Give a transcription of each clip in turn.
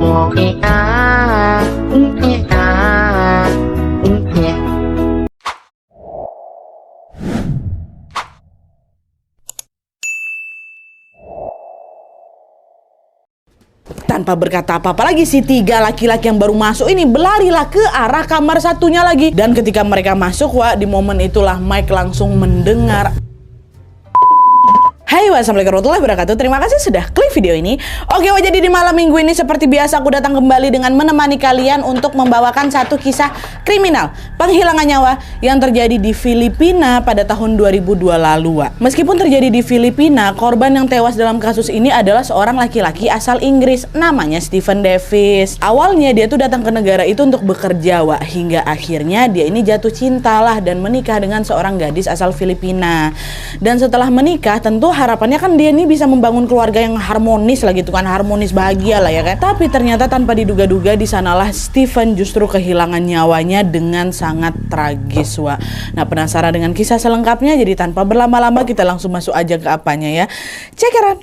Tanpa berkata apa-apa lagi, si tiga laki-laki yang baru masuk ini berlarilah ke arah kamar satunya lagi. Dan ketika mereka masuk, wah, di momen itulah Mike langsung mendengar. Hai, wassalamualaikum warahmatullahi wabarakatuh. Terima kasih sudah klik video ini. Oke, wah, jadi di malam minggu ini seperti biasa aku datang kembali dengan menemani kalian untuk membawakan satu kisah kriminal penghilangan nyawa yang terjadi di Filipina pada tahun 2002 lalu. Wak. Meskipun terjadi di Filipina, korban yang tewas dalam kasus ini adalah seorang laki-laki asal Inggris namanya Stephen Davis. Awalnya dia tuh datang ke negara itu untuk bekerja, Wak, hingga akhirnya dia ini jatuh cintalah dan menikah dengan seorang gadis asal Filipina. Dan setelah menikah, tentu harapannya kan dia ini bisa membangun keluarga yang harmonis lah gitu kan, harmonis bahagia lah ya kan. Tapi ternyata tanpa diduga-duga di sanalah Stephen justru kehilangan nyawanya dengan sangat tragis, Wak. Nah, penasaran dengan kisah selengkapnya? Jadi tanpa berlama-lama kita langsung masuk aja ke apanya ya. Check it out.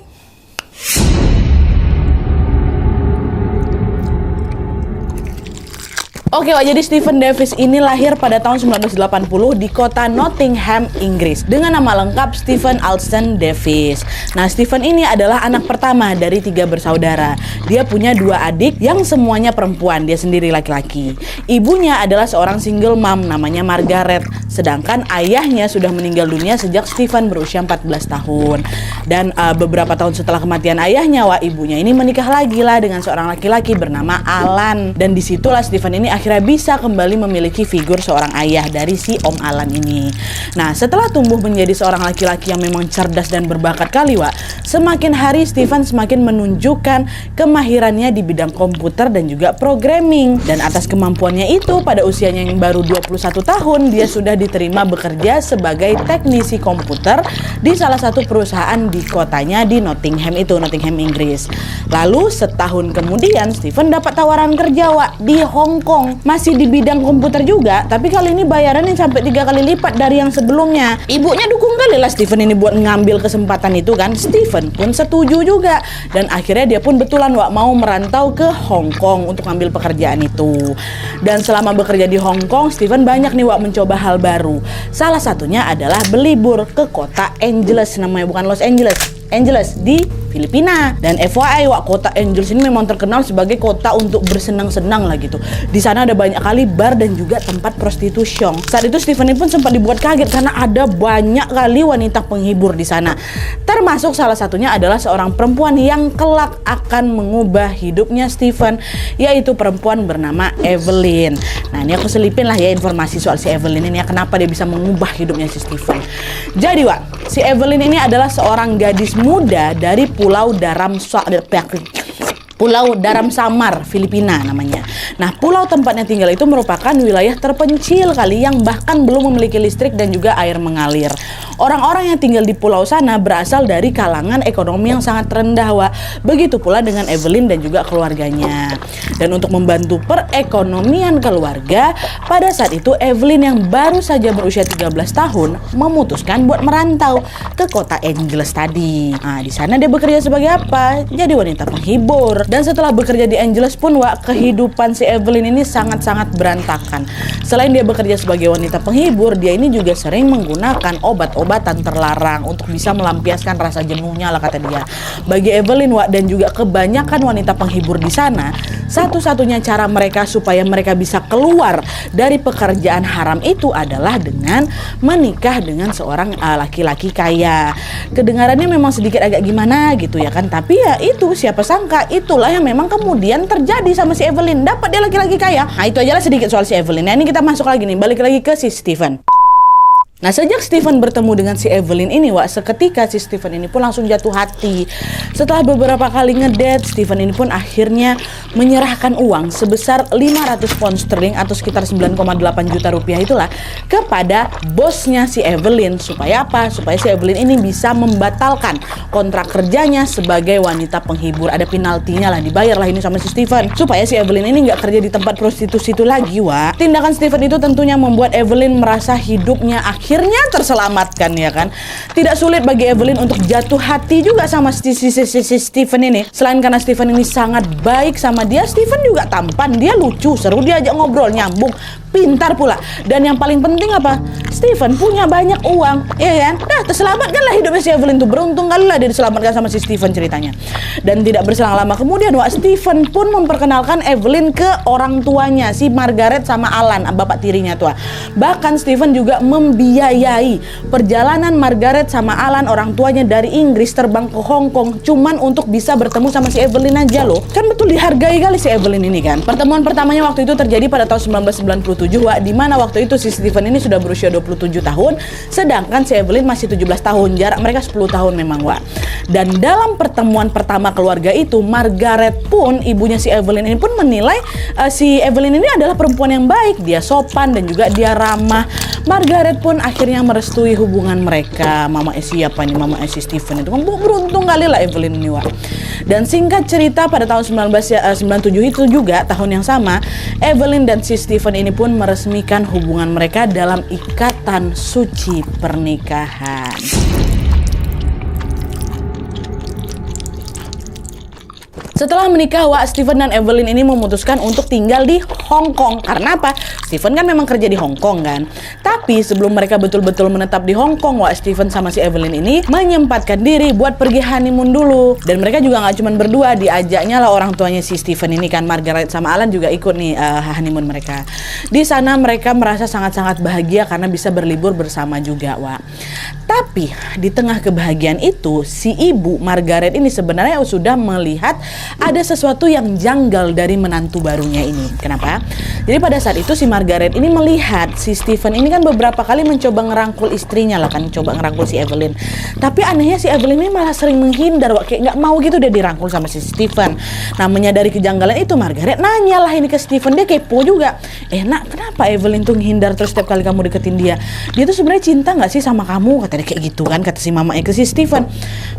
Oke, Wak, jadi Stephen Davis ini lahir pada tahun 1980 di kota Nottingham, Inggris dengan nama lengkap Stephen Alston Davis. Nah, Stephen ini adalah anak pertama dari 3 bersaudara. Dia punya 2 adik yang semuanya perempuan, dia sendiri laki-laki. Ibunya adalah seorang single mom namanya Margaret, sedangkan ayahnya sudah meninggal dunia sejak Stephen berusia 14 tahun. Dan beberapa tahun setelah kematian ayahnya, Wak, ibunya ini menikah lagi lah dengan seorang laki-laki bernama Alan. Dan disitulah Stephen ini akhirnya bisa kembali memiliki figur seorang ayah dari si Om Alan ini. Nah, setelah tumbuh menjadi seorang laki-laki yang memang cerdas dan berbakat kali, Wak, semakin hari Stephen semakin menunjukkan kemahirannya di bidang komputer dan juga programming. Dan atas kemampuannya itu, pada usianya yang baru 21 tahun, dia sudah diterima bekerja sebagai teknisi komputer di salah satu perusahaan di kotanya di Nottingham itu, Nottingham, Inggris. Lalu setahun kemudian Stephen dapat tawaran kerja, Wak, di Hong Kong. Masih di bidang komputer juga, tapi kali ini bayarannya sampai 3 kali lipat dari yang sebelumnya. Ibunya dukung kali lah Stephen ini buat ngambil kesempatan itu kan. Stephen pun setuju juga. Dan akhirnya dia pun betulan, Wak, mau merantau ke Hong Kong untuk ngambil pekerjaan itu. Dan selama bekerja di Hong Kong, Stephen banyak nih, Wak, mencoba hal baru. Salah satunya adalah berlibur ke kota Angeles, namanya bukan Los Angeles, Angeles di Filipina. Dan FYI, Wak, kota Angeles ini memang terkenal sebagai kota untuk bersenang-senang lah gitu. Di sana ada banyak kali bar dan juga tempat prostitusi. Saat itu Stephen pun sempat dibuat kaget karena ada banyak kali wanita penghibur di sana. Termasuk salah satunya adalah seorang perempuan yang kelak akan mengubah hidupnya Stephen, yaitu perempuan bernama Evelyn. Nah, ini aku selipin lah ya informasi soal si Evelyn ini ya, kenapa dia bisa mengubah hidupnya si Stephen. Jadi, Wak, si Evelyn ini adalah seorang gadis muda dari Pulau Daram-Samar, Filipina namanya. Nah, pulau tempatnya tinggal itu merupakan wilayah terpencil kali yang bahkan belum memiliki listrik dan juga air mengalir. Orang-orang yang tinggal di pulau sana berasal dari kalangan ekonomi yang sangat rendah, Wak. Begitu pula dengan Evelyn dan juga keluarganya. Dan untuk membantu perekonomian keluarga, pada saat itu Evelyn yang baru saja berusia 13 tahun memutuskan buat merantau ke kota Angeles tadi. Nah, di sana dia bekerja sebagai apa? Jadi wanita penghibur. Dan setelah bekerja di Angeles pun, Wak, kehidupan si Evelyn ini sangat-sangat berantakan. Selain dia bekerja sebagai wanita penghibur, dia ini juga sering menggunakan obat-obatan terlarang untuk bisa melampiaskan rasa jenuhnya lah kata dia. Bagi Evelyn, Wak, dan juga kebanyakan wanita penghibur di sana, satu-satunya cara mereka supaya mereka bisa keluar dari pekerjaan haram itu adalah dengan menikah dengan seorang laki-laki kaya. Kedengarannya memang sedikit agak gimana gitu ya kan, tapi ya itu siapa sangka itulah yang memang kemudian terjadi sama si Evelyn. Dapat dia laki-laki kaya. Nah, itu aja lah sedikit soal si Evelyn. Nah, ini kita masuk lagi nih, balik lagi ke si Stephen. Nah, sejak Stephen bertemu dengan si Evelyn ini, Wak, seketika si Stephen ini pun langsung jatuh hati. Setelah beberapa kali ngedate, Stephen ini pun akhirnya menyerahkan uang sebesar 500 pound sterling atau sekitar 9,8 juta rupiah itulah kepada bosnya si Evelyn. Supaya apa? Supaya si Evelyn ini bisa membatalkan kontrak kerjanya sebagai wanita penghibur. Ada penaltinya lah, dibayar lah ini sama si Stephen. Supaya si Evelyn ini nggak kerja di tempat prostitusi itu lagi, Wak. Tindakan Stephen itu tentunya membuat Evelyn merasa hidupnya akhirnya akhirnya terselamatkan ya kan. Tidak sulit bagi Evelyn untuk jatuh hati juga sama si Stephen ini. Selain karena Stephen ini sangat baik sama dia, Stephen juga tampan, dia lucu, seru diajak ngobrol, nyambung, pintar pula. Dan yang paling penting apa? Stephen punya banyak uang, ya kan? Nah, terselamatkanlah hidupnya si Evelyn tuh. Beruntung kali lah dia diselamatkan sama si Stephen ceritanya. Dan tidak berselang lama kemudian, Stephen pun memperkenalkan Evelyn ke orang tuanya, si Margaret sama Alan, bapak tirinya tuh. Bahkan Stephen juga membiayai perjalanan Margaret sama Alan, orang tuanya, dari Inggris terbang ke Hong Kong cuman untuk bisa bertemu sama si Evelyn aja loh. Kan betul dihargai kali si Evelyn ini kan. Pertemuan pertamanya waktu itu terjadi pada tahun 1997, di mana waktu itu si Stephen ini sudah berusia 27 tahun, sedangkan si Evelyn masih 17 tahun. Jarak mereka 10 tahun memang, Dan dalam pertemuan pertama keluarga itu, Margaret pun, ibunya si Evelyn ini pun menilai si Evelyn ini adalah perempuan yang baik. Dia sopan dan juga dia ramah. Margaret pun akhirnya merestui hubungan mereka. Mama siapa nih? Mama si Stephen itu kan beruntung kali lah Evelyn ini, Dan singkat cerita, pada tahun 1997 itu juga, tahun yang sama, Evelyn dan si Stephen ini pun meresmikan hubungan mereka dalam ikatan suci pernikahan. Setelah menikah, Stephen dan Evelyn ini memutuskan untuk tinggal di Hong Kong. Karena apa? Stephen kan memang kerja di Hong Kong kan. Tapi sebelum mereka betul-betul menetap di Hong Kong, Stephen sama si Evelyn ini menyempatkan diri buat pergi honeymoon dulu. Dan mereka juga nggak cuma berdua, diajaknya lah orang tuanya si Stephen ini kan, Margaret sama Alan juga ikut nih honeymoon mereka. Di sana mereka merasa sangat-sangat bahagia karena bisa berlibur bersama juga, Tapi di tengah kebahagiaan itu, si ibu Margaret ini sebenarnya sudah melihat ada sesuatu yang janggal dari menantu barunya ini. Kenapa? Jadi pada saat itu si Margaret ini melihat si Stephen ini kan beberapa kali mencoba ngerangkul istrinya lah kan, coba ngerangkul si Evelyn. Tapi anehnya si Evelyn ini malah sering menghindar, kayak nggak mau gitu dia dirangkul sama si Stephen. Nah, menyadari kejanggalan itu, Margaret nanya lah ini ke Stephen, dia kepo juga. Nak, kenapa Evelyn tuh menghindar terus setiap kali kamu deketin dia? Dia tuh sebenarnya cinta nggak sih sama kamu? Katanya kayak gitu kan, kata si mama ke si Stephen.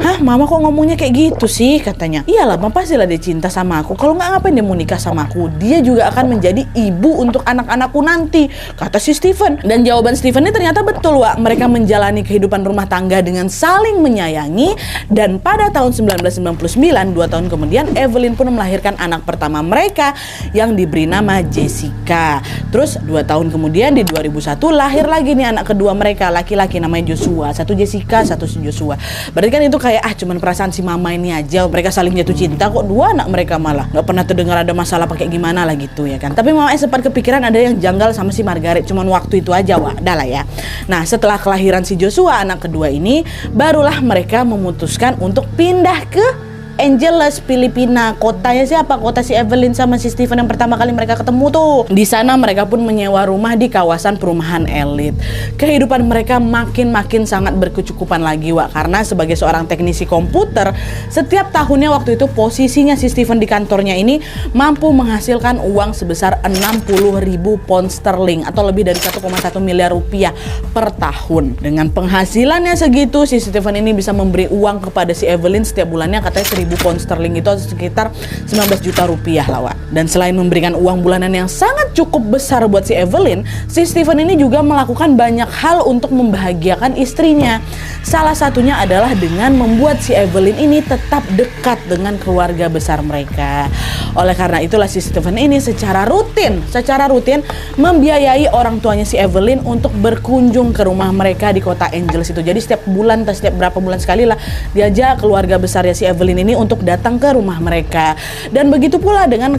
Hah, mama kok ngomongnya kayak gitu sih? Katanya. Iyalah, pastilah dia cinta sama aku. Kalau nggak, ngapain dia mau nikah sama aku? Dia juga akan menjadi ibu untuk anak-anakku nanti, kata si Stephen. Dan jawaban Stephen ini ternyata betul, Mereka menjalani kehidupan rumah tangga dengan saling menyayangi. Dan pada tahun 1999, 2 tahun kemudian, Evelyn pun melahirkan anak pertama mereka yang diberi nama Jessica. Terus 2 tahun kemudian di 2001 lahir lagi nih anak kedua mereka, laki-laki namanya Joshua. Satu Jessica, satu si Joshua. Berarti kan itu kayak cuman perasaan si mama ini aja, mereka saling jatuh cinta kok, 2 anak mereka malah nggak pernah terdengar ada masalah pakai gimana lah gitu ya kan. Tapi mama sempat kepikiran ada yang janggal sama si Margaret, cuman waktu itu aja, dah lah ya. Nah, setelah kelahiran si Joshua anak kedua ini, barulah mereka memutuskan untuk pindah ke Angeles, Filipina. Kotanya siapa? Kota si Evelyn sama si Stephen yang pertama kali mereka ketemu tuh. Di sana mereka pun menyewa rumah di kawasan perumahan elit. Kehidupan mereka makin sangat berkecukupan lagi, karena sebagai seorang teknisi komputer, setiap tahunnya waktu itu posisinya si Stephen di kantornya ini mampu menghasilkan uang sebesar 60.000 pound sterling atau lebih dari 1,1 miliar rupiah per tahun. Dengan penghasilannya segitu, si Stephen ini bisa memberi uang kepada si Evelyn setiap bulannya, katanya 1.000 pound sterling itu sekitar 19 juta rupiah lah, Dan selain memberikan uang bulanan yang sangat cukup besar buat si Evelyn, si Stephen ini juga melakukan banyak hal untuk membahagiakan istrinya. Salah satunya adalah dengan membuat si Evelyn ini tetap dekat dengan keluarga besar mereka. Oleh karena itulah si Stephen ini secara rutin membiayai orang tuanya si Evelyn untuk berkunjung ke rumah mereka di kota Angeles itu. Jadi setiap bulan atau setiap berapa bulan sekali lah diajak keluarga besarnya si Evelyn ini untuk datang ke rumah mereka. Dan begitu pula dengan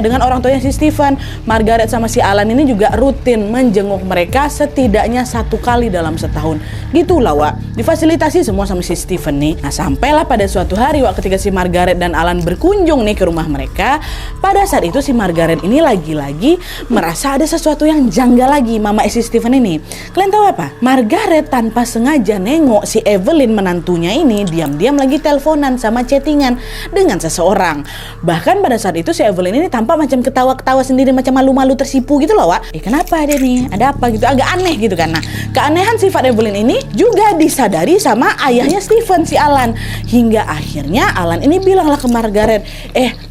dengan orang tuanya si Stephen, Margaret sama si Alan ini juga rutin menjenguk mereka setidaknya 1 kali dalam setahun. Gitulah, difasilitasi semua sama si Stephen nih. Nah, sampailah pada suatu hari, ketika si Margaret dan Alan berkunjung nih ke rumah mereka. Pada saat itu si Margaret ini lagi-lagi merasa ada sesuatu yang janggal lagi, mama si Stephen ini. Kalian tahu apa? Margaret tanpa sengaja nengok si Evelyn menantunya ini diam-diam lagi teleponan sama chattingan dengan seseorang. Bahkan pada saat itu si Evelyn ini tampak macam ketawa-ketawa sendiri, macam malu-malu tersipu gitu loh, Wak. Kenapa dia nih? Ada apa gitu? Agak aneh gitu kan. Nah, keanehan sifat Evelyn ini juga disadari sama ayahnya Stephen, si Alan. Hingga akhirnya Alan ini bilang lah ke Margaret,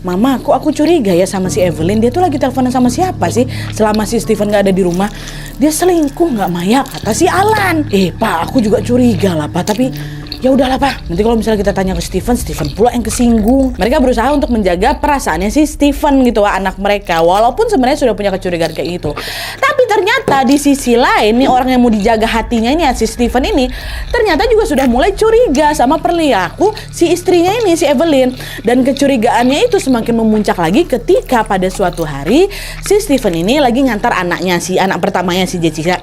Mama, kok aku curiga ya sama si Evelyn. Dia tuh lagi teleponan sama siapa sih selama si Stephen gak ada di rumah? Dia selingkuh nggak, Maya? Kata si Alan. Pak, aku juga curiga lah, Pak. Tapi ya udahlah, Pak. Nanti kalau misalnya kita tanya ke Stephen pula yang kesinggung. Mereka berusaha untuk menjaga perasaannya si Stephen gitu, anak mereka. Walaupun sebenarnya sudah punya kecurigaan kayak gitu. Tapi ternyata di sisi lain nih, orang yang mau dijaga hatinya ini, si Stephen ini, ternyata juga sudah mulai curiga sama perilaku si istrinya ini, si Evelyn. Dan kecurigaannya itu semakin memuncak lagi ketika pada suatu hari si Stephen ini lagi ngantar anaknya, si anak pertamanya si Jessica,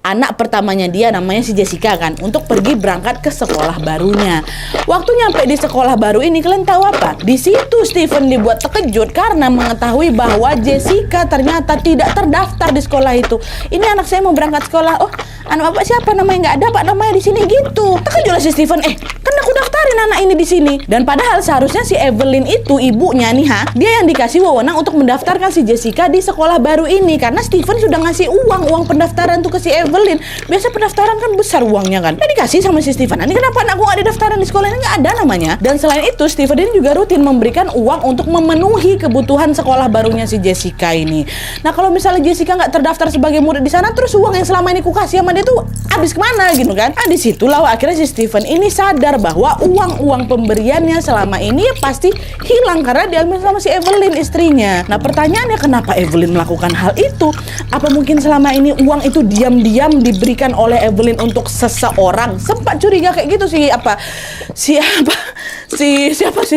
anak pertamanya dia namanya si Jessica kan, untuk pergi berangkat ke sekolah barunya. Waktu nyampe di sekolah baru ini, kalian tahu apa? Di situ Stephen dibuat terkejut karena mengetahui bahwa Jessica ternyata tidak terdaftar di sekolah itu. Ini anak saya mau berangkat sekolah. Oh, anak bapak siapa? Namanya nggak ada, Pak. Namanya di sini gitu. Terkejutlah si Stephen. Kan aku daftarin anak ini di sini. Dan padahal seharusnya si Evelyn itu ibunya nih, dia yang dikasih wewenang untuk mendaftarkan si Jessica di sekolah baru ini, karena Stephen sudah ngasih uang pendaftaran tuh ke si Evelyn. Biasa pendaftaran kan besar uangnya kan. Dikasih sama si Stephen. Ini kenapa anakku nggak didaftarin di sekolah ini? Nggak ada namanya. Dan selain itu, Stephen ini juga rutin memberikan uang untuk memenuhi kebutuhan sekolah barunya si Jessica ini. Nah, kalau misalnya Jessica nggak terdaftar sebagai murid di sana, terus uang yang selama ini kukasih sama dia tuh habis kemana gitu kan? Disitulah akhirnya si Stephen ini sadar bahwa uang pemberiannya selama ini ya pasti hilang karena diambil sama si Evelyn, istrinya. Nah, pertanyaannya, kenapa Evelyn melakukan hal itu? Apa mungkin selama ini uang itu diam-diam diberikan oleh Evelyn untuk seseorang? Sempat curiga kayak gitu si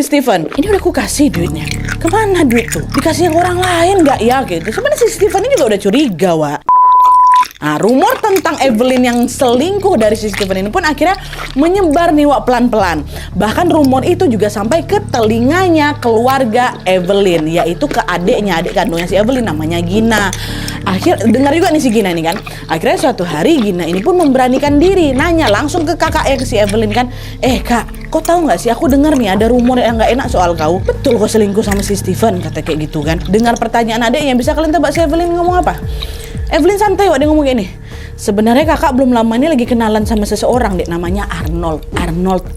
Stephen. Ini udah aku kasih duitnya. Kemana duit tuh? Dikasih ke orang lain nggak ya gitu? Sebenarnya si Stephen ini juga udah curiga, Wak. Nah, rumor tentang Evelyn yang selingkuh dari si Stephen ini pun akhirnya menyebar nih, Wak, pelan-pelan. Bahkan rumor itu juga sampai ke telinganya keluarga Evelyn, yaitu ke adik kandungnya si Evelyn, namanya Gina. Dengar juga nih si Gina ini kan. Akhirnya suatu hari Gina ini pun memberanikan diri nanya langsung ke kakaknya, ke si Evelyn kan, Kak, kau tahu nggak sih, aku dengar nih ada rumor yang nggak enak soal kau. Betul kau selingkuh sama si Stephen, kata kayak gitu kan. Dengar pertanyaan adiknya, bisa kalian tebak si Evelyn ngomong apa? Evelyn santai, Wak, dia ngomong gini. Sebenarnya kakak belum lama ini lagi kenalan sama seseorang, dek, namanya Arnold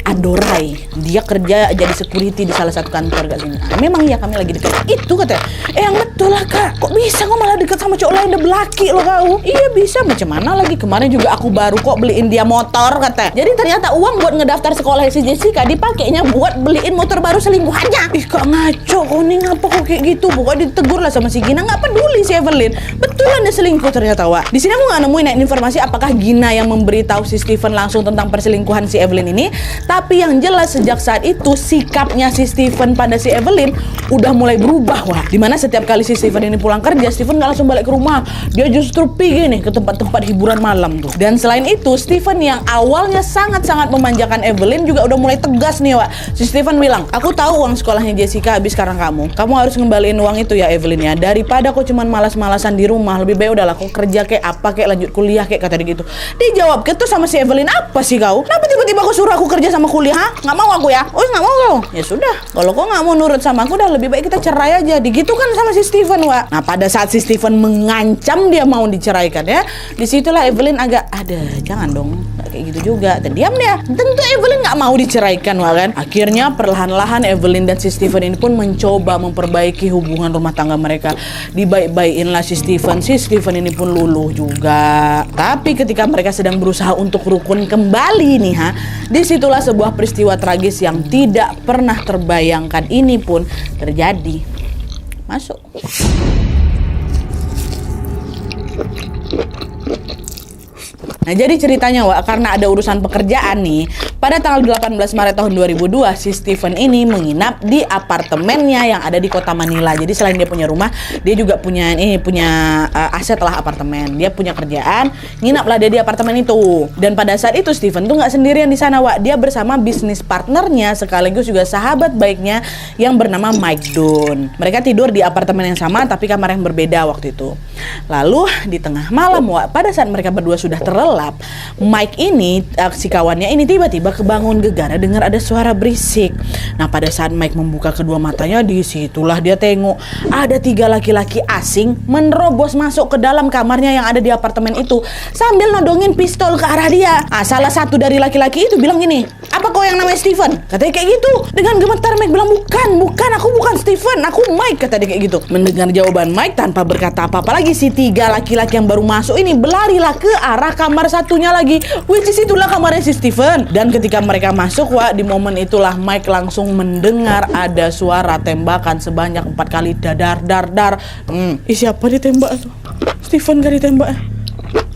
Adorai. Dia kerja jadi security di salah satu kantor kat sini. Memang iya, kami lagi dekat. Itu katanya. Yang betul lah, Kak. Kok bisa kok malah dekat sama cowok lain, udah belaki loh kau? Iya bisa, macam mana lagi, kemarin juga aku baru kok beliin dia motor, katanya. Jadi ternyata uang buat ngedaftar sekolah si Jessica dipakainya buat beliin motor baru selingkuhannya. Kak, ngaco kau nih, ngapa kok kayak gitu? Pokoknya ditegur lah sama si Gina, nggak peduli si Evelyn. Betulan dia selingkuh ternyata, Wak. Di sini aku nggak nemuin informasi apakah Gina yang memberitahu si Stephen langsung tentang perselingkuhan si Evelyn ini. Tapi yang jelas sejak saat itu sikapnya si Stephen pada si Evelyn udah mulai berubah, Wah. Dimana setiap kali si Stephen ini pulang kerja, Stephen nggak langsung balik ke rumah. Dia justru pergi nih ke tempat-tempat hiburan malam tuh. Dan selain itu, Stephen yang awalnya sangat-sangat memanjakan Evelyn juga udah mulai tegas nih, Wak. Si Stephen bilang, aku tahu uang sekolahnya Jessica habis sekarang kamu harus ngembaliin uang itu ya, Evelyn ya. Daripada kau cuman malas-malasan di rumah, lebih baik udahlah kau kerja kayak apa, kayak lanjut kuliah kayak, kata dia gitu. Dijawab gitu sama si Evelyn, apa sih kau? Kenapa tiba-tiba kau suruh aku kerja sama kuliah? Nggak mau aku ya? Oh, nggak mau kau? Ya sudah, kalau kau nggak mau nurut sama aku, udah lebih baik kita cerai aja. Digitu kan sama si Stephen, Wak. Nah, pada saat si Stephen mengancam dia mau diceraikan ya, disitulah Evelyn agak, jangan dong, nggak kayak gitu juga. Terdiam dia. Tentu Evelyn nggak mau diceraikan, Wak, kan? Akhirnya perlahan-lahan Evelyn dan si Stephen ini pun mencoba memperbaiki hubungan rumah tangga mereka. Dibaik-baikin lah si Stephen ini pun luluh juga. Tapi ketika mereka sedang berusaha untuk rukun kembali nih, disitulah sebuah peristiwa tragis yang tidak pernah terbayangkan ini pun terjadi. Masuk. Nah, jadi ceritanya, Wak, karena ada urusan pekerjaan nih, pada tanggal 18 Maret tahun 2002, si Stephen ini menginap di apartemennya yang ada di kota Manila. Jadi selain dia punya rumah, dia juga punya aset lah, apartemen. Dia punya kerjaan, nginaplah dia di apartemen itu. Dan pada saat itu Stephen tuh nggak sendirian di sana, Wak. Dia bersama bisnis partnernya sekaligus juga sahabat baiknya yang bernama Mike Dunn. Mereka tidur di apartemen yang sama tapi kamar yang berbeda waktu itu. Lalu di tengah malam, Wak, pada saat mereka berdua sudah terlelap, gelap, Mike ini, si kawannya ini tiba-tiba kebangun gegara dengar ada suara berisik. Nah, pada saat Mike membuka kedua matanya, disitulah dia tengok ada 3 laki-laki asing menerobos masuk ke dalam kamarnya yang ada di apartemen itu sambil nodongin pistol ke arah dia. Salah satu dari laki-laki itu bilang gini, "Apa kau yang namanya Steven?" Katanya kayak gitu. Dengan gemetar Mike bilang, bukan, aku bukan Steven, aku Mike," kata dia kayak gitu. Mendengar jawaban Mike tanpa berkata apa-apa lagi, si 3 laki-laki yang baru masuk ini berlarilah ke arah kamar satunya lagi, which is itulah kamarnya si Steven. Dan ketika mereka masuk, di momen itulah Mike langsung mendengar ada suara tembakan sebanyak 4 kali, dar. Siapa ditembak tuh? Steven gak ditembak?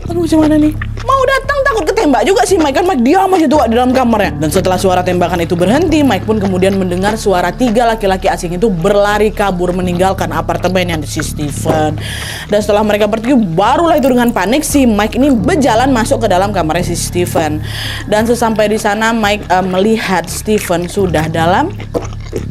Aduh, gimana nih? Mau datang takut ketembak juga sih Mike, kan Mike diam aja tuh di dalam kamarnya. Dan setelah suara tembakan itu berhenti, Mike pun kemudian mendengar suara 3 laki-laki asing itu berlari kabur meninggalkan apartemen yang di si Steven. Dan setelah mereka pergi, barulah itu dengan panik si Mike ini berjalan masuk ke dalam kamarnya si Steven. Dan sesampai di sana Mike melihat Steven sudah dalam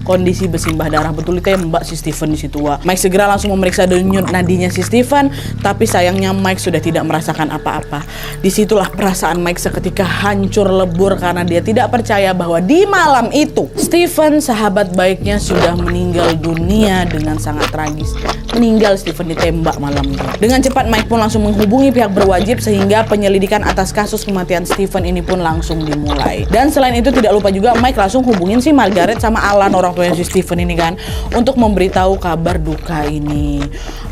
kondisi bersimbah darah, betul ditembak si Steven di situ. Mike segera langsung memeriksa denyut nadinya si Steven, tapi sayangnya Mike sudah tidak merasakan apa-apa. Disitulah perasaan Mike seketika hancur lebur karena dia tidak percaya bahwa di malam itu Steven, sahabat baiknya, sudah meninggal dunia dengan sangat tragis. Meninggal, Steven ditembak malam itu. Dengan cepat Mike pun langsung menghubungi pihak berwajib sehingga penyelidikan atas kasus kematian Steven ini pun langsung dimulai. Dan selain itu tidak lupa juga Mike langsung hubungin si Margaret sama Alan, orang tuanya si Steven ini kan, untuk memberitahu kabar duka ini.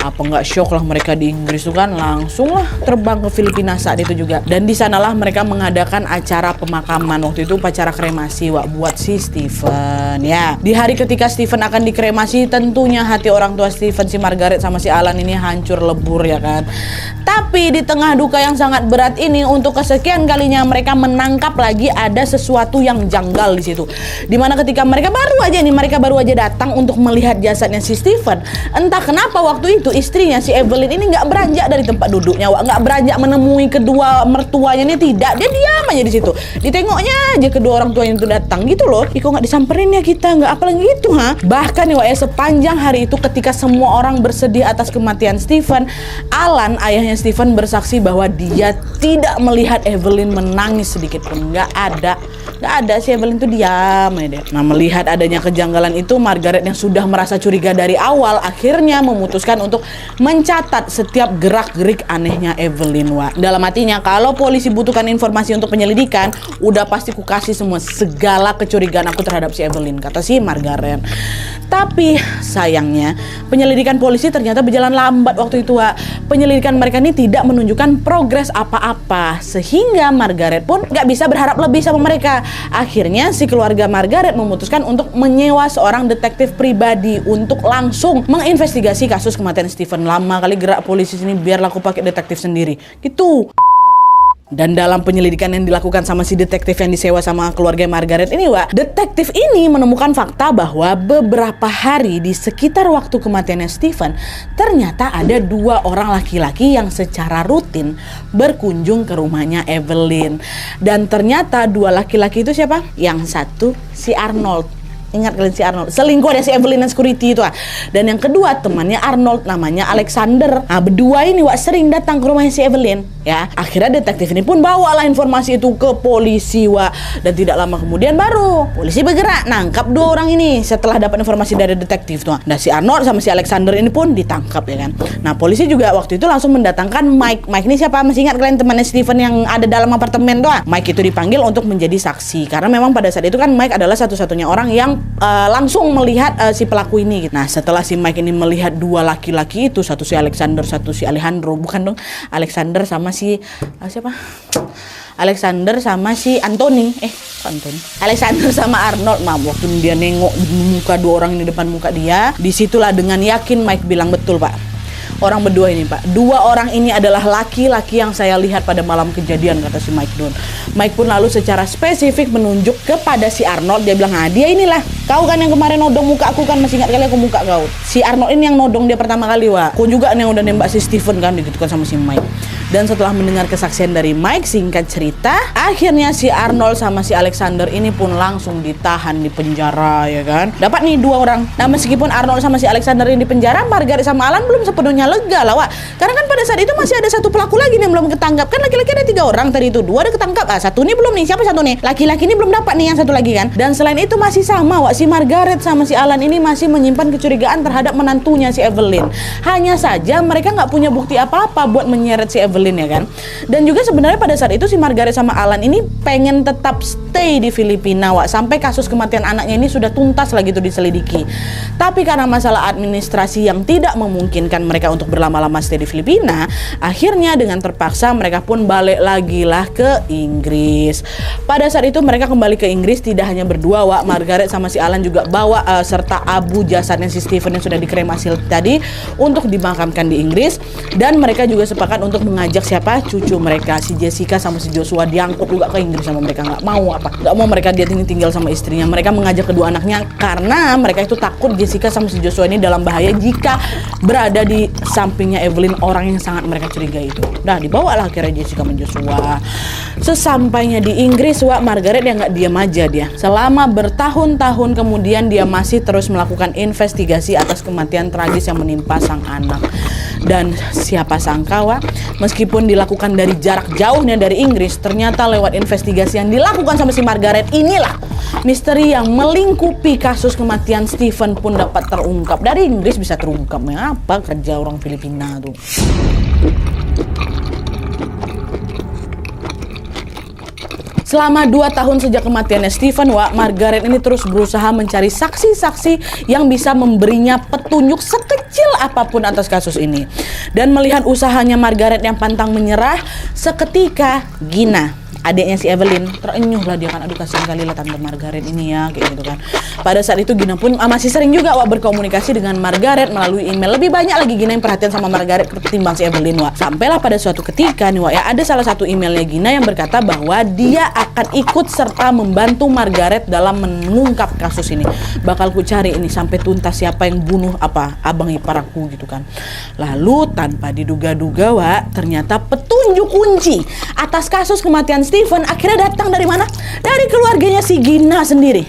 Apa nggak shock lah mereka di Inggris tuh kan, langsung lah terbang ke Filipina saat itu juga. Dan di sanalah mereka mengadakan acara pemakaman, waktu itu upacara kremasi buat si Steven ya. Di hari ketika Steven akan dikremasi, tentunya hati orang tua Steven, si Margaret sama si Alan ini hancur lebur ya kan. Tapi di tengah duka yang sangat berat ini, untuk kesekian kalinya mereka menangkap lagi ada sesuatu yang janggal di situ. Dimana ketika mereka baru aja datang untuk melihat jasadnya si Steven, entah kenapa waktu itu istrinya si Evelyn ini nggak beranjak dari tempat duduknya, nggak beranjak menemui kedua mertuanya ini, tidak, dia diam aja di situ. Ditengoknya aja kedua orang tuanya itu datang gitu loh. Kok nggak disamperin ya kita, nggak apalagi gitu Bahkan sepanjang hari itu ketika semua orang bersedih atas kematian Steven, Alan, ayahnya Steven, bersaksi bahwa dia tidak melihat Evelyn menangis sedikit pun. Nggak ada, si Evelyn itu diam aja. Nah, melihat adanya kejanggalan itu, Margaret yang sudah merasa curiga dari awal akhirnya memutuskan untuk mencatat setiap gerak-gerik anehnya Evelyn. Dalam hatinya, kalau polisi butuhkan informasi untuk penyelidikan, udah pasti ku kasih semua segala kecurigaan aku terhadap si Evelyn, kata si Margaret. Tapi sayangnya penyelidikan polisi ternyata berjalan lambat waktu itu. Penyelidikan mereka ini tidak menunjukkan progres apa-apa, sehingga Margaret pun gak bisa berharap lebih sama mereka. Akhirnya si keluarga Margaret memutuskan untuk menyewa seorang detektif pribadi untuk langsung menginvestigasi kasus kematian Steven. Lama kali gerak polisi sini, biarlah aku pakai detektif sendiri gitu. Dan dalam penyelidikan yang dilakukan sama si detektif yang disewa sama keluarga Margaret ini, detektif ini menemukan fakta bahwa beberapa hari di sekitar waktu kematiannya Steven, ternyata ada 2 orang laki-laki yang secara rutin berkunjung ke rumahnya Evelyn. Dan ternyata 2 laki-laki itu siapa? Yang satu si Arnold. Ingat kalian si Arnold, selingkuh ada si Evelyn dan security itu. Dan yang kedua temannya Arnold, namanya Alexander. Nah, berdua ini sering datang ke rumahnya si Evelyn ya. Akhirnya detektif ini pun bawalah informasi itu ke polisi dan tidak lama kemudian baru polisi bergerak nangkap 2 orang ini setelah dapat informasi dari detektif tuh. Nah, si Arnold sama si Alexander ini pun ditangkap ya kan. Nah, polisi juga waktu itu langsung mendatangkan Mike. Mike ini siapa? Masih ingat kalian temannya Steven yang ada dalam apartemen tuh? Mike itu dipanggil untuk menjadi saksi karena memang pada saat itu kan Mike adalah satu-satunya orang yang langsung melihat si pelaku ini. Nah, setelah si Mike ini melihat 2 laki-laki itu, satu si Alexander, satu si Alejandro, bukan dong, Alexander sama si siapa? Alexander sama si Anthony. Alexander sama Arnold. Waktu dia nengok muka 2 orang ini depan muka dia, disitulah dengan yakin Mike bilang, betul Pak, orang berdua ini Pak, 2 orang ini adalah laki-laki yang saya lihat pada malam kejadian, kata si Mike Dunn. Mike pun lalu secara spesifik menunjuk kepada si Arnold. Dia bilang, dia inilah, kau kan yang kemarin nodong muka aku kan, masih ingat kali aku muka kau. Si Arnold ini yang nodong dia pertama kali Kau juga yang udah nembak si Steven kan, gitu kan sama si Mike. Dan setelah mendengar kesaksian dari Mike, singkat cerita, akhirnya si Arnold sama si Alexander ini pun langsung ditahan di penjara, ya kan. Dapat nih 2 orang. Nah, meskipun Arnold sama si Alexander ini di penjara, Margaret sama Alan belum sepenuhnya lega lah, Wak. Karena kan pada saat itu masih ada 1 pelaku lagi nih yang belum ketangkap. Kan laki-laki ada 3 orang tadi itu, 2 ada ketangkap. 1 nih belum nih. Siapa 1 nih? Laki-laki ini belum dapat nih yang 1 lagi kan. Dan selain itu masih sama, Wak, si Margaret sama si Alan ini masih menyimpan kecurigaan terhadap menantunya si Evelyn. Hanya saja mereka nggak punya bukti apa-apa buat menyeret si Evelyn, ya kan. Dan juga sebenarnya pada saat itu si Margaret sama Alan ini pengen tetap stay di Filipina, Wak, sampai kasus kematian anaknya ini sudah tuntas lagi tuh diselidiki. Tapi karena masalah administrasi yang tidak memungkinkan mereka untuk berlama-lama stay di Filipina, akhirnya dengan terpaksa mereka pun balik lagi lah ke Inggris. Pada saat itu mereka kembali ke Inggris tidak hanya berdua, Wak. Margaret sama si Alan juga bawa serta abu jasadnya si Stephen yang sudah dikremasi tadi untuk dimakamkan di Inggris. Dan mereka juga sepakat untuk mengajak siapa? Cucu mereka, si Jessica sama si Joshua, diangkut juga ke Inggris sama mereka. Nggak mau mereka dia tinggal sama istrinya. Mereka mengajak kedua anaknya karena mereka itu takut Jessica sama si Joshua ini dalam bahaya jika berada di sampingnya Evelyn, orang yang sangat mereka curigai itu. Nah, dibawalah akhirnya Jessica sama Joshua. Sesampainya di Inggris, Wak, Margaret yang nggak diam aja dia. Selama bertahun-tahun kemudian dia masih terus melakukan investigasi atas kematian tragis yang menimpa sang anak. Dan siapa sangka, Wak, meskipun dilakukan dari jarak jauhnya dari Inggris, ternyata lewat investigasi yang dilakukan sama si Margaret inilah misteri yang melingkupi kasus kematian Stephen pun dapat terungkap. Dari Inggris bisa terungkap, apa kerja orang Filipina tuh. Selama 2 tahun sejak kematiannya Stephen, Wak, Margaret ini terus berusaha mencari saksi-saksi yang bisa memberinya petunjuk sekecil apapun atas kasus ini. Dan melihat usahanya Margaret yang pantang menyerah, seketika Gina, adiknya si Evelyn, terenyuh lah dia kan, aduh kasihan kali lah Tante Margaret ini ya, kayak gitu kan. Pada saat itu Gina pun masih sering juga, Wak, berkomunikasi dengan Margaret melalui email. Lebih banyak lagi Gina yang perhatian sama Margaret ketimbang si Evelyn, Wak. Sampailah pada suatu ketika nih, Wak, ya, ada salah satu emailnya Gina yang berkata bahwa dia akan ikut serta membantu Margaret dalam mengungkap kasus ini. Bakal ku cari ini sampai tuntas siapa yang bunuh abang ipar aku gitu kan. Lalu tanpa diduga-duga, Wak, ternyata petunjuk kunci atas kasus kematian Stephen akhirnya datang dari mana? Dari keluarganya si Gina sendiri.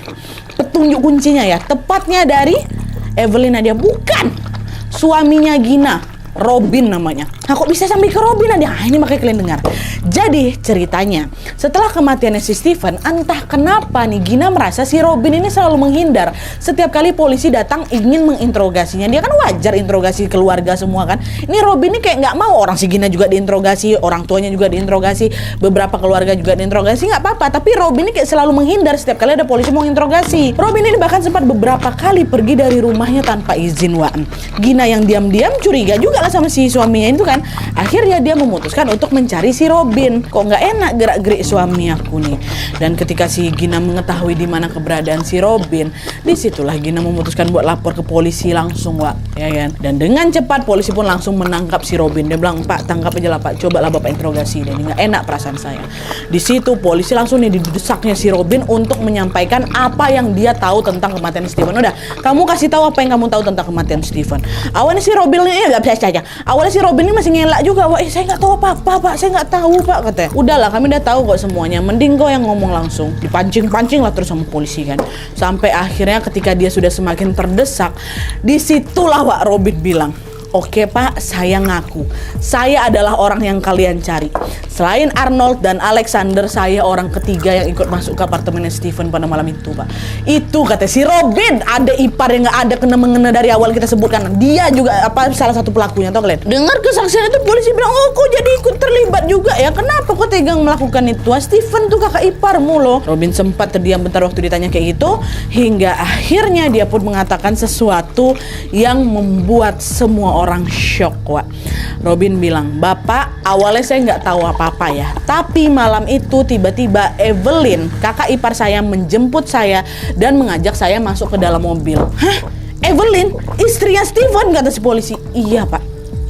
Petunjuk kuncinya ya, tepatnya dari Evelyn Nadia, bukan suaminya Gina, Robin namanya. Nah, kok bisa sampai ke Robin aja? Ini makanya kalian dengar. Jadi ceritanya, setelah kematiannya si Stephen, entah kenapa nih Gina merasa si Robin ini selalu menghindar. Setiap kali polisi datang ingin menginterogasinya, dia kan wajar interogasi keluarga semua kan. Ini Robin ini kayak nggak mau, orang si Gina juga diinterogasi, orang tuanya juga diinterogasi, beberapa keluarga juga diinterogasi, nggak apa-apa. Tapi Robin ini kayak selalu menghindar setiap kali ada polisi mau interogasi. Robin ini bahkan sempat beberapa kali pergi dari rumahnya tanpa izin, Wak. Gina yang diam-diam curiga juga lah sama si suaminya itu kan. Akhirnya dia memutuskan untuk mencari si Robin. Kok nggak enak gerak-gerik suami aku nih. Dan ketika si Gina mengetahui di mana keberadaan si Robin, disitulah Gina memutuskan buat lapor ke polisi langsung, Wak, ya kan. Dan dengan cepat polisi pun langsung menangkap si Robin. Dia bilang, Pak, tangkap aja lah, Pak, cobalah Bapak interogasi. Dan nggak enak perasaan saya. Di situ polisi langsung nih didesaknya si Robin untuk menyampaikan apa yang dia tahu tentang kematian Stephen. Udah, kamu kasih tahu apa yang kamu tahu tentang kematian Stephen. Awalnya si Robin ini nggak biasa aja. Awalnya si Robin ini masih ngelak juga, Wah, saya nggak tahu apa-apa, Pak, saya nggak tahu, Pak, katanya. Udahlah, kami udah tahu kok semuanya. Mending kau yang ngomong langsung. Dipancing-pancing lah terus sama polisi kan. Sampai akhirnya ketika dia sudah semakin terdesak, disitulah, Wak, Robin bilang, oke, Pak, saya ngaku. Saya adalah orang yang kalian cari. Selain Arnold dan Alexander, saya orang ketiga yang ikut masuk ke apartemennya Stephen pada malam itu, Pak. Itu kata si Robin, ada ipar yang nggak ada kena-mengena dari awal kita sebutkan. Dia juga salah satu pelakunya, tau kalian? Dengar kesaksian itu polisi bilang, oh, kok jadi ikut terlibat juga ya? Kenapa kok tegang melakukan itu? Stephen tuh kakak iparmu loh. Robin sempat terdiam bentar waktu ditanya kayak gitu, hingga akhirnya dia pun mengatakan sesuatu yang membuat semua orang shock, Wak. Robin bilang, Bapak, awalnya saya nggak tahu apa-apa ya, tapi malam itu tiba-tiba Evelyn, kakak ipar saya, menjemput saya dan mengajak saya masuk ke dalam mobil. Hah? Evelyn? Istrinya Stephen? Kata si polisi. Iya, Pak.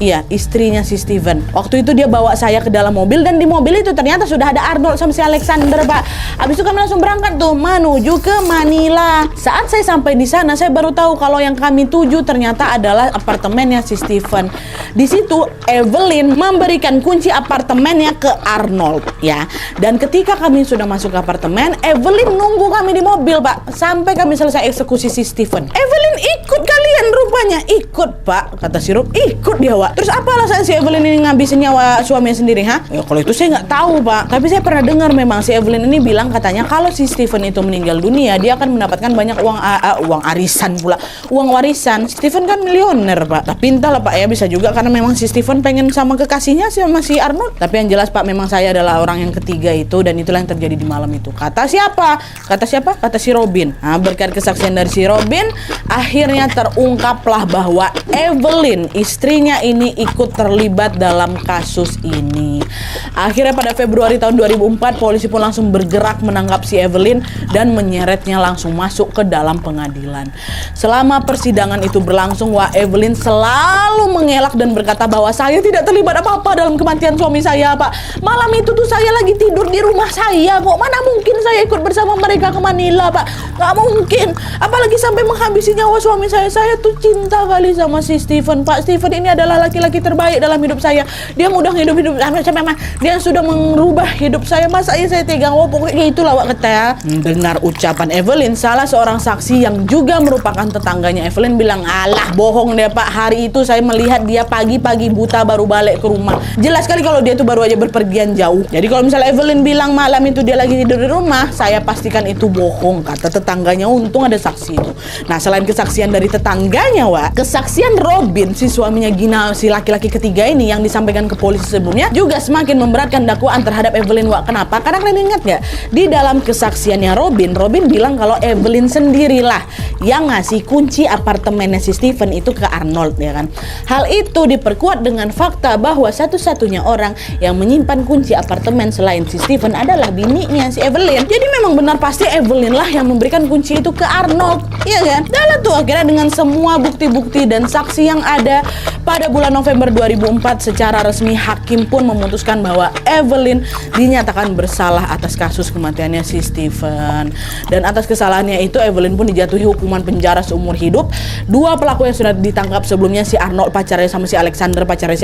Iya, istrinya si Steven. Waktu itu dia bawa saya ke dalam mobil, dan di mobil itu ternyata sudah ada Arnold sama si Alexander, Pak. Habis itu kami langsung berangkat tuh menuju ke Manila. Saat saya sampai di sana, saya baru tahu kalau yang kami tuju ternyata adalah apartemennya si Steven. Di situ Evelyn memberikan kunci apartemennya ke Arnold, ya. Dan ketika kami sudah masuk ke apartemen, Evelyn nunggu kami di mobil, Pak, sampai kami selesai eksekusi si Steven. Evelyn ikut kalian rupanya. Ikut, Pak, kata si Rob. Ikut dia, Wak. Terus apa alasan si Evelyn ini ngabisin nyawa suaminya sendiri, ha? Ya kalau itu saya nggak tahu, Pak. Tapi saya pernah dengar memang si Evelyn ini bilang katanya kalau si Steven itu meninggal dunia, dia akan mendapatkan banyak uang arisan pula. Uang warisan. Steven kan milioner, Pak. Tapi entahlah, Pak, ya, bisa juga karena memang si Steven pengen sama kekasihnya sama si Arnold. Tapi yang jelas, Pak, memang saya adalah orang yang ketiga itu, dan itulah yang terjadi di malam itu. Kata siapa? Kata si Robin. Nah, berkat kesaksian dari si Robin, akhirnya terungkaplah bahwa Evelyn, istrinya ini ikut terlibat dalam kasus ini. Akhirnya pada Februari tahun 2004, polisi pun langsung bergerak menangkap si Evelyn dan menyeretnya langsung masuk ke dalam pengadilan. Selama persidangan itu berlangsung, Evelyn selalu mengelak dan berkata bahwa saya tidak terlibat apa-apa dalam kematian suami saya, Pak. Malam itu tuh saya lagi tidur di rumah saya kok. Mana mungkin saya ikut bersama mereka ke Manila, Pak. Nggak mungkin. Apalagi sampai menghabisi nyawa suami saya. Saya tuh cinta kali sama si Steven, Pak. Steven ini adalah laki-laki terbaik dalam hidup saya. Dia mudah hidup sampai dia sudah merubah hidup saya. Masa saya tega? Pokoknya itulah, Wak, kata ya. Dengar ucapan Evelyn, salah seorang saksi yang juga merupakan tetangganya Evelyn bilang, alah bohong deh, Pak. Hari itu saya melihat dia pagi-pagi buta baru balik ke rumah. Jelas sekali kalau dia tuh baru aja berpergian jauh. Jadi kalau misalnya Evelyn bilang malam itu dia lagi tidur di rumah, saya pastikan itu bohong, kata tetangganya. Untung ada saksi itu. Nah, selain kesaksian dari tetangganya, Wak, kesaksian Robin, si suaminya Gina, si laki-laki ketiga ini yang disampaikan ke polisi sebelumnya, juga semakin memberatkan dakwaan terhadap Evelyn, Wak. Kenapa? Karena kalian ingat nggak? Di dalam kesaksiannya Robin bilang kalau Evelyn sendirilah yang ngasih kunci apartemennya si Steven itu ke Arnold, ya kan? Hal itu diperkuat dengan fakta bahwa satu-satunya orang yang menyimpan kunci apartemen selain si Steven adalah bininya si Evelyn. Jadi memang benar pasti Evelyn lah yang memberikan kunci itu ke Arnold, iya kan? Dan tuh akhirnya dengan semua bukti-bukti dan saksi yang ada, pada bulan November 2004 secara resmi hakim pun memutuskan bahwa Evelyn dinyatakan bersalah atas kasus kematiannya si Steven. Dan atas kesalahannya itu Evelyn pun dijatuhi hukuman penjara seumur hidup. Dua pelaku yang sudah ditangkap sebelumnya, si Arnold pacarnya sama si Alexander, pacarnya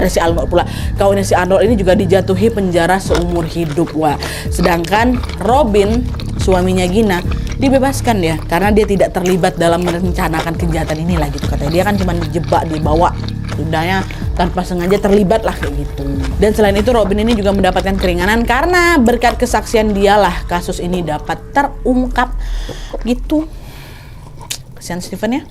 si Arnold pula, kawannya si Arnold ini juga dijatuhi penjara seumur hidup, Wah. Sedangkan Robin, suaminya Gina, dibebaskan dia karena dia tidak terlibat dalam merencanakan kejahatan inilah gitu katanya. Dia kan cuma dijebak, dibawa, udahnya tanpa sengaja terlibat lah kayak gitu. Dan selain itu Robin ini juga mendapatkan keringanan karena berkat kesaksian dialah kasus ini dapat terungkap gitu. Kasihan Steven ya.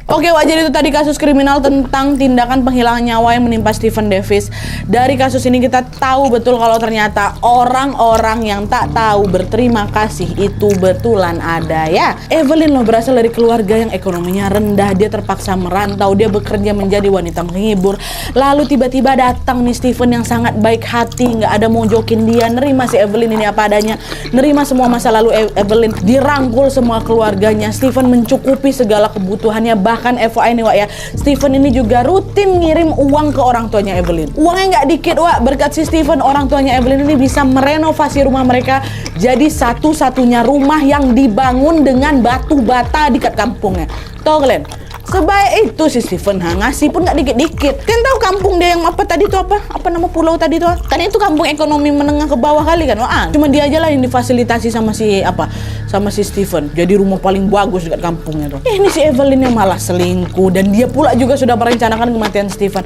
Oke, jadi itu tadi kasus kriminal tentang tindakan penghilangan nyawa yang menimpa Steven Davis. Dari kasus ini kita tahu betul kalau ternyata orang-orang yang tak tahu berterima kasih itu betulan ada ya. Evelyn loh berasal dari keluarga yang ekonominya rendah, dia terpaksa merantau, dia bekerja menjadi wanita menghibur. Lalu tiba-tiba datang nih Steven yang sangat baik hati, nggak ada mojokin dia, nerima si Evelyn ini apa adanya, nerima semua masa lalu Evelyn, dirangkul semua keluarganya. Steven mencukupi segala kebutuhannya. Bahkan FYI nih, Wak ya, Steven ini juga rutin ngirim uang ke orang tuanya Evelyn. Uangnya nggak dikit, Wak. Berkat si Steven, orang tuanya Evelyn ini bisa merenovasi rumah mereka jadi satu-satunya rumah yang dibangun dengan batu bata di kampungnya. Tahu kalian? Sebaik itu si Steven ngasih pun nggak dikit-dikit. Kan tahu kampung dia yang apa tadi tuh apa nama pulau tadi tuh? Kan itu kampung ekonomi menengah ke bawah kali kan? Cuma dia aja lah yang difasilitasi sama si Steven. Jadi rumah paling bagus dekat kampungnya tuh. Ini si Evelyn yang malah selingkuh dan dia pula juga sudah merencanakan kematian Steven.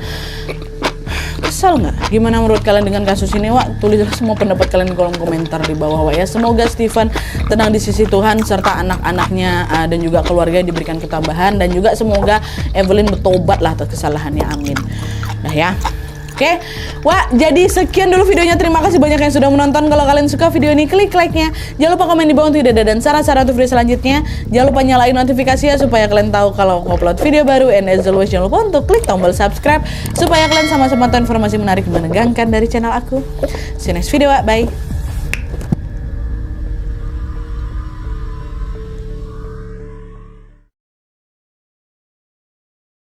Kesal nggak? Gimana menurut kalian dengan kasus ini, Wak? Tulislah semua pendapat kalian di kolom komentar di bawah, Wak ya. Semoga Steven tenang di sisi Tuhan serta anak-anaknya dan juga keluarga diberikan ketabahan, dan juga semoga Evelyn bertobat lah atas kesalahannya. Amin. Nah ya. Oke, Wah, jadi sekian dulu videonya. Terima kasih banyak yang sudah menonton. Kalau kalian suka video ini, klik like-nya. Jangan lupa komen di bawah untuk ide dan saran-saran untuk video selanjutnya. Jangan lupa nyalain notifikasinya supaya kalian tahu kalau aku upload video baru. And as always, jangan lupa untuk klik tombol subscribe supaya kalian sama-sama tahu informasi menarik dan menegangkan dari channel aku. See you next video, Wak. Bye.